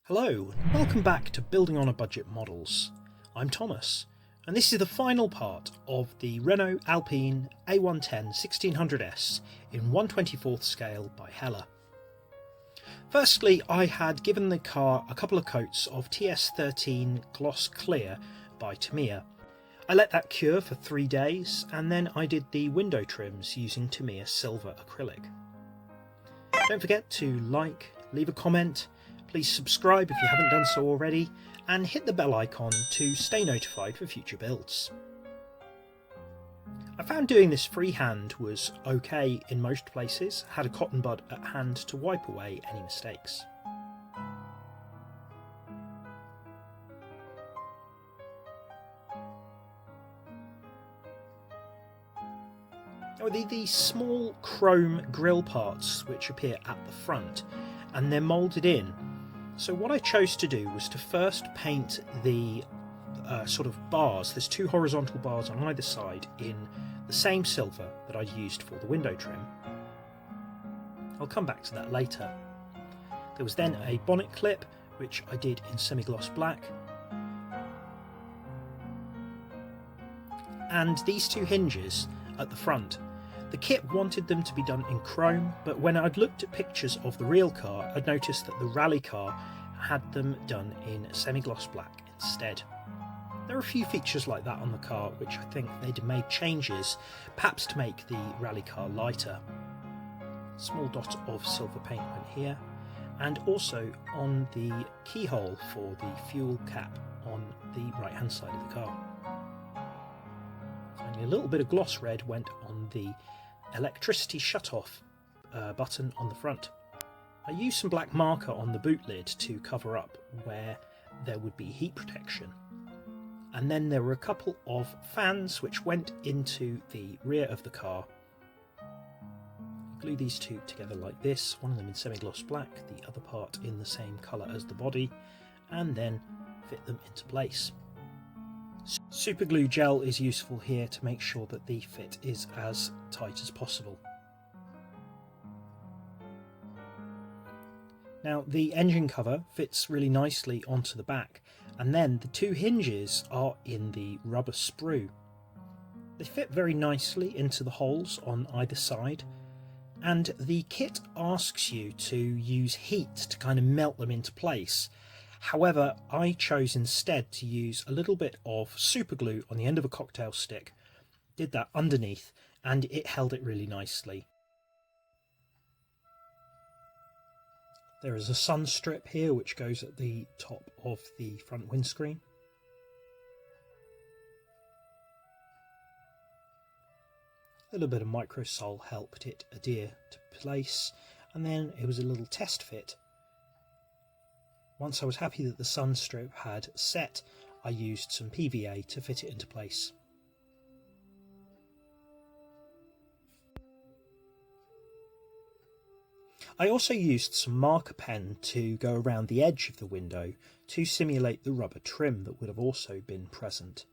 Hello, and welcome back to Building on a Budget Models. I'm Thomas, and this is the final part of the Renault Alpine A110 1600S in 1/24th scale by Hella. Firstly, I had given the car a couple of coats of TS13 Gloss Clear by Tamiya. I let that cure for 3 days, and then I did the window trims using Tamiya Silver Acrylic. Don't forget to like, leave a comment, please subscribe if you haven't done so already, and hit the bell icon to stay notified for future builds. I found doing this freehand was okay in most places, had a cotton bud at hand to wipe away any mistakes. Now, these small chrome grille parts which appear at the front, and they're moulded in. So what I chose to do was to first paint the sort of bars. There's two horizontal bars on either side in the same silver that I used for the window trim. I'll come back to that later. There was then a bonnet clip which I did in semi-gloss black, and these two hinges at the front. The kit wanted them to be done in chrome, but when I'd looked at pictures of the real car, I'd noticed that the rally car had them done in semi-gloss black instead. There are a few features like that on the car which I think they'd made changes, perhaps to make the rally car lighter. Small dot of silver paint went here, and also on the keyhole for the fuel cap on the right hand side of the car. Finally, a little bit of gloss red went on the electricity shut-off button on the front. I used some black marker on the boot lid to cover up where there would be heat protection. And then there were a couple of fans which went into the rear of the car. Glue these two together like this, one of them in semi-gloss black, the other part in the same colour as the body, and then fit them into place. Super glue gel is useful here to make sure that the fit is as tight as possible. Now, the engine cover fits really nicely onto the back, and then the two hinges are in the rubber sprue. They fit very nicely into the holes on either side, and the kit asks you to use heat to kind of melt them into place. However, I chose instead to use a little bit of super glue on the end of a cocktail stick, did that underneath, and it held it really nicely. There is a sun strip here which goes at the top of the front windscreen. A little bit of microsole helped it adhere to place, and then it was a little test fit. Once I was happy that the sun strip had set, I used some PVA to fit it into place. I also used some marker pen to go around the edge of the window to simulate the rubber trim that would have also been present.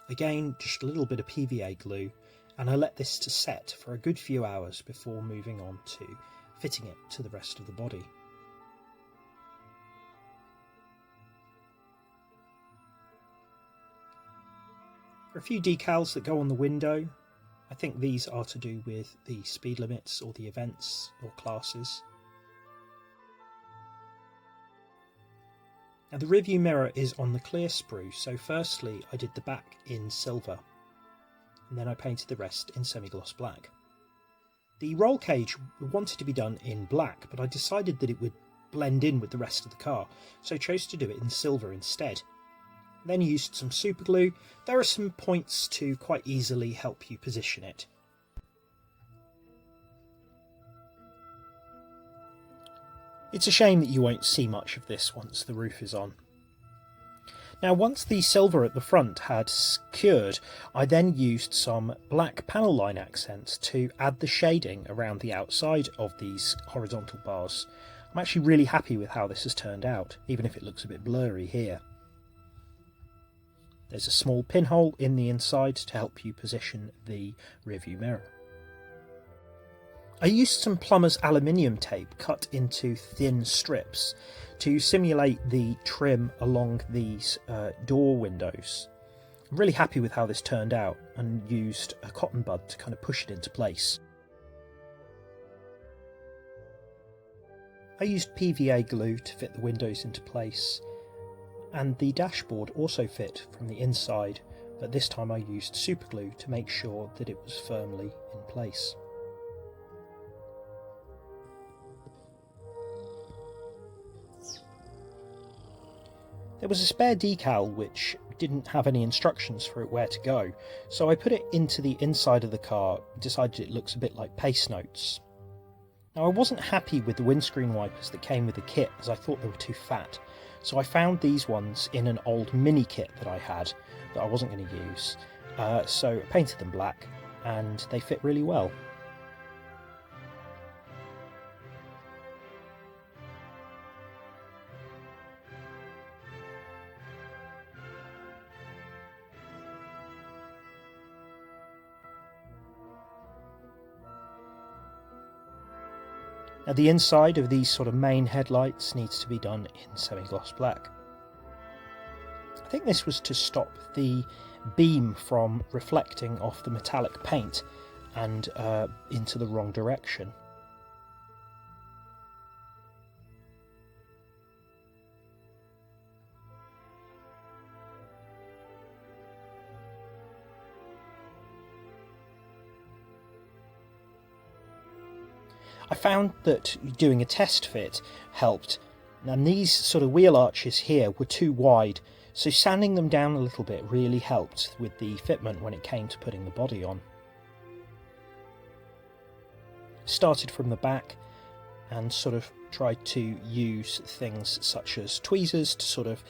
Again, just a little bit of PVA glue, and I let this to set for a good few hours before moving on to fitting it to the rest of the body. There are a few decals that go on the window. I think these are to do with the speed limits or the events or classes. Now, the rearview mirror is on the clear sprue, so firstly I did the back in silver, and then I painted the rest in semi-gloss black. The roll cage wanted to be done in black, but I decided that it would blend in with the rest of the car, so I chose to do it in silver instead. Then used some super glue. There are some points to quite easily help you position it. It's a shame that you won't see much of this once the roof is on. Now once the silver at the front had cured, I then used some black panel line accents to add the shading around the outside of these horizontal bars. I'm actually really happy with how this has turned out, even if it looks a bit blurry here. There's a small pinhole in the inside to help you position the rearview mirror. I used some Plumber's aluminium tape cut into thin strips to simulate the trim along these door windows. I'm really happy with how this turned out, and used a cotton bud to kind of push it into place. I used PVA glue to fit the windows into place, and the dashboard also fit from the inside, but this time I used super glue to make sure that it was firmly in place. There was a spare decal which didn't have any instructions for it where to go, so I put it into the inside of the car, decided it looks a bit like pace notes. Now I wasn't happy with the windscreen wipers that came with the kit, as I thought they were too fat, so I found these ones in an old mini kit that I had that I wasn't going to use, so I painted them black and they fit really well. Now the inside of these sort of main headlights needs to be done in semi-gloss black. I think this was to stop the beam from reflecting off the metallic paint and into the wrong direction. I found that doing a test fit helped, and these sort of wheel arches here were too wide, so sanding them down a little bit really helped with the fitment when it came to putting the body on. Started from the back and sort of tried to use things such as tweezers to sort of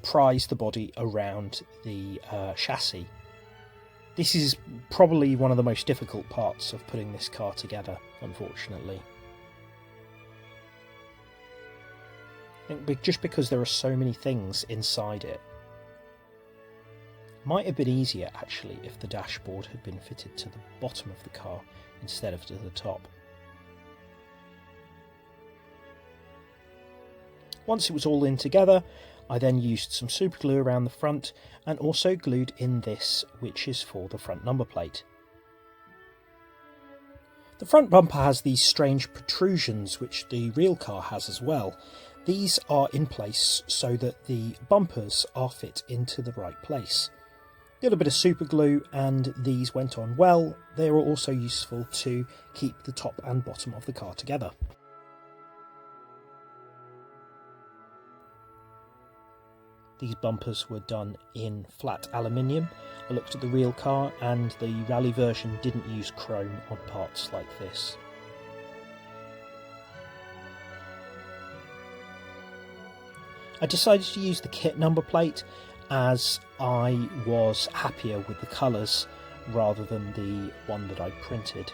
prise the body around the chassis. This is probably one of the most difficult parts of putting this car together, unfortunately. I think just because there are so many things inside it. Might have been easier actually if the dashboard had been fitted to the bottom of the car instead of to the top. Once it was all in together, I then used some super glue around the front and also glued in this, which is for the front number plate. The front bumper has these strange protrusions which the real car has as well. These are in place so that the bumpers are fit into the right place. A little bit of super glue and these went on well. They were also useful to keep the top and bottom of the car together. These bumpers were done in flat aluminium. I looked at the real car and the rally version didn't use chrome on parts like this. I decided to use the kit number plate as I was happier with the colours rather than the one that I printed.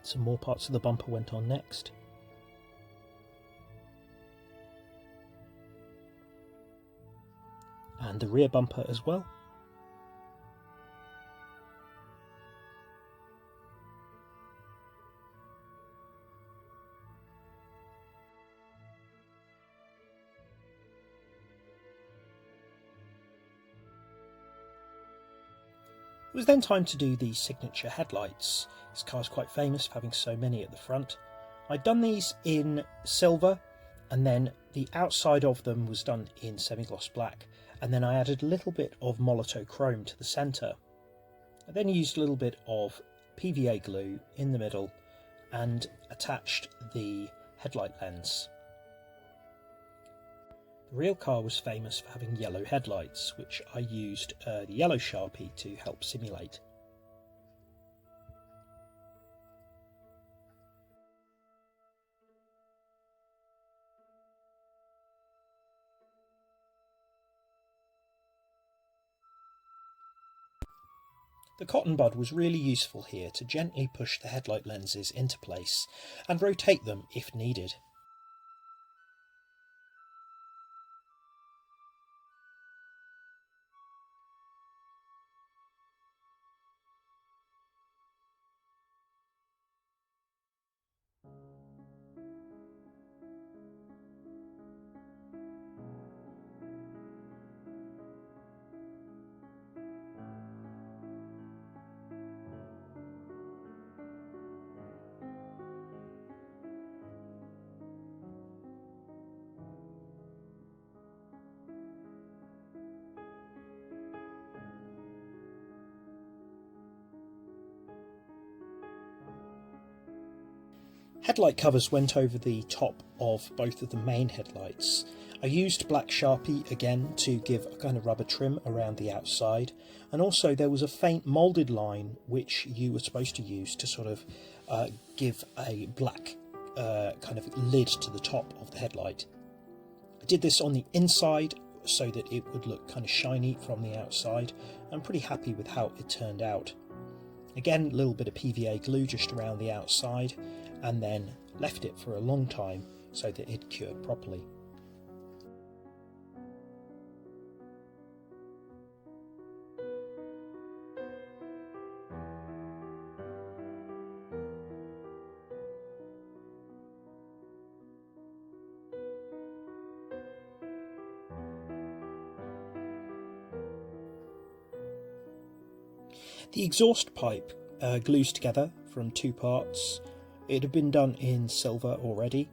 Some more parts of the bumper went on next. And the rear bumper as well. It was then time to do the signature headlights. This car's quite famous for having so many at the front. I'd done these in silver, and then the outside of them was done in semi-gloss black, and then I added a little bit of Molotow chrome to the centre. I then used a little bit of PVA glue in the middle and attached the headlight lens. The real car was famous for having yellow headlights, which I used the yellow Sharpie to help simulate. The cotton bud was really useful here to gently push the headlight lenses into place and rotate them if needed. Headlight covers went over the top of both of the main headlights. I used black Sharpie again to give a kind of rubber trim around the outside, and also there was a faint moulded line which you were supposed to use to sort of give a black kind of lid to the top of the headlight. I did this on the inside so that it would look kind of shiny from the outside. I'm pretty happy with how it turned out. Again, a little bit of PVA glue just around the outside, and then left it for a long time so that it cured properly. The exhaust pipe glues together from two parts. It had been done in silver already.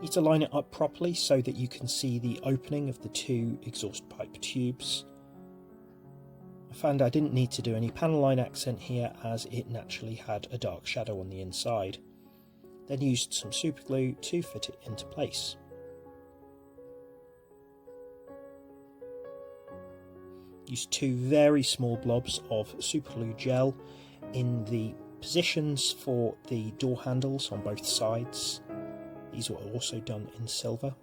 Need to line it up properly so that you can see the opening of the two exhaust pipe tubes. I found I didn't need to do any panel line accent here as it naturally had a dark shadow on the inside. Then used some super glue to fit it into place. Used two very small blobs of super glue gel in the positions for the door handles on both sides. These were also done in silver.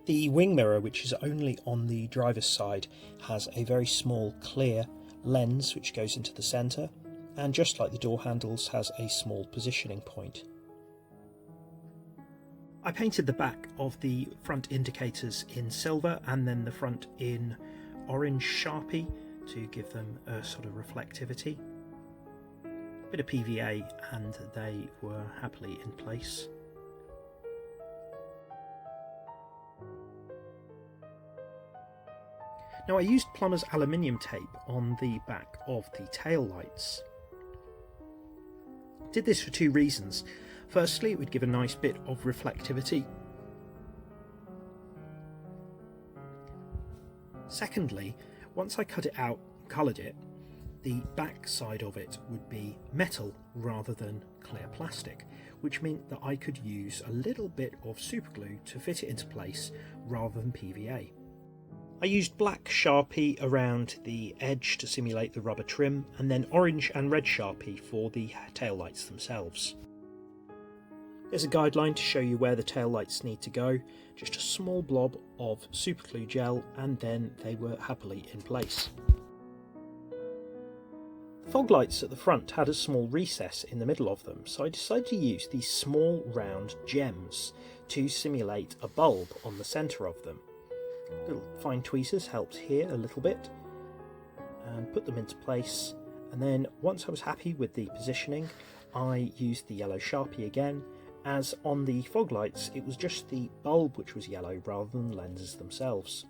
The wing mirror, which is only on the driver's side, has a very small clear lens which goes into the centre, and just like the door handles has a small positioning point. I painted the back of the front indicators in silver and then the front in orange Sharpie to give them a sort of reflectivity. Bit of PVA and they were happily in place. Now I used Plumber's aluminium tape on the back of the tail lights. Did this for two reasons. Firstly, it would give a nice bit of reflectivity. Secondly, once I cut it out and coloured it, the back side of it would be metal rather than clear plastic, which meant that I could use a little bit of super glue to fit it into place rather than PVA. I used black Sharpie around the edge to simulate the rubber trim, and then orange and red Sharpie for the taillights themselves. There's a guideline to show you where the taillights need to go, just a small blob of super glue gel, and then they were happily in place. The fog lights at the front had a small recess in the middle of them, so I decided to use these small round gems to simulate a bulb on the centre of them. Little fine tweezers helped here a little bit, and put them into place, and then once I was happy with the positioning, I used the yellow Sharpie again, as on the fog lights it was just the bulb which was yellow rather than the lenses themselves.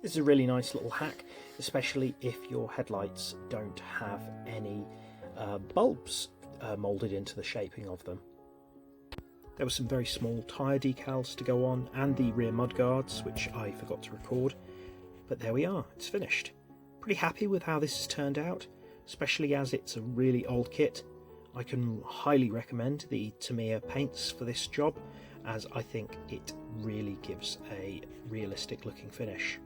This is a really nice little hack, especially if your headlights don't have any bulbs moulded into the shaping of them. There were some very small tyre decals to go on, and the rear mudguards, which I forgot to record, but there we are, it's finished. Pretty happy with how this has turned out, especially as it's a really old kit. I can highly recommend the Tamiya paints for this job, as I think it really gives a realistic looking finish.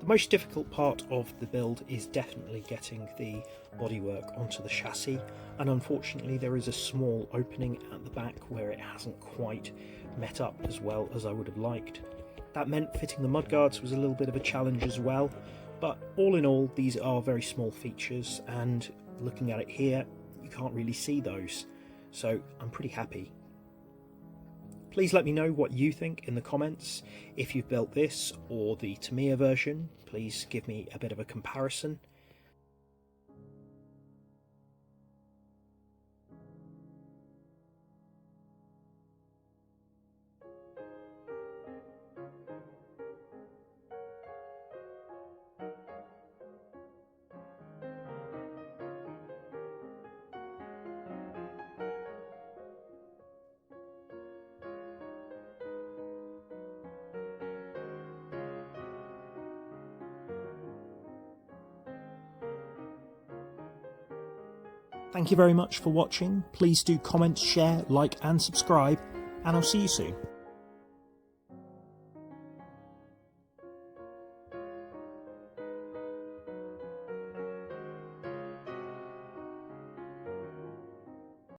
The most difficult part of the build is definitely getting the bodywork onto the chassis, and unfortunately there is a small opening at the back where it hasn't quite met up as well as I would have liked. That meant fitting the mudguards was a little bit of a challenge as well, but all in all these are very small features, and looking at it here you can't really see those, so I'm pretty happy. Please let me know what you think in the comments. If you've built this or the Tamiya version, please give me a bit of a comparison. Thank you very much for watching. Please do comment, share, like and subscribe, and I'll see you soon.